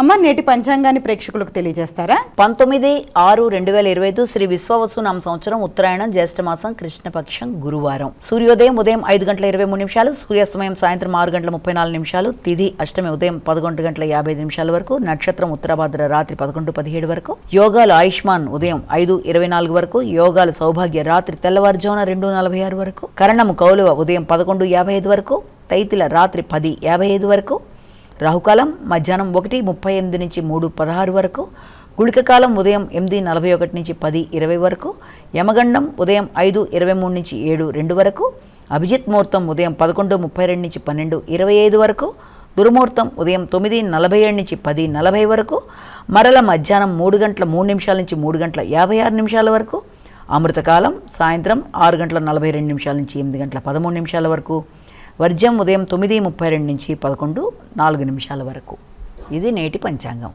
అమ్మ, నేటి పంచాంగాన్ని ప్రేక్షకులకు తెలియజేస్తారా? 19/6/2025 శ్రీ విశ్వవసునామ సంవత్సరం ఉత్తరాయణం జ్యేష్ఠమాసం కృష్ణపక్షం గురువారం. సూర్యోదయం ఉదయం 5:23, సూర్యాస్తమయం సాయంత్రం 6:34, తిథి అష్టమి ఉదయం 11:55 వరకు, నక్షత్రం ఉత్తరాభాద్ర రాత్రి 11:17 వరకు, యోగాలు ఆయుష్మాన్ ఉదయం 5:24 వరకు, యోగాలు సౌభాగ్య రాత్రి తెల్లవారుజామున 2:46 వరకు, కరణము కౌలువ ఉదయం 11:55 వరకు, తైతిల రాత్రి 10:55 వరకు, రాహుకాలం మధ్యాహ్నం 1:38 నుంచి 3:16 వరకు, గుళికకాలం ఉదయం 8:41 నుంచి 10:20 వరకు, యమగండం ఉదయం 5:23 నుంచి 7:02 వరకు, అభిజిత్ ముహూర్తం ఉదయం 11:32 నుంచి 12:25 వరకు, దుర్ముహూర్తం ఉదయం 9:47 నుంచి 10:40 వరకు, మరల మధ్యాహ్నం 3:03 నుంచి 3:56 వరకు, అమృతకాలం సాయంత్రం 6:42 నుంచి 8:13 వరకు, వర్జం ఉదయం 9:32 నుంచి 11:04 వరకు. ఇది నేటి పంచాంగం.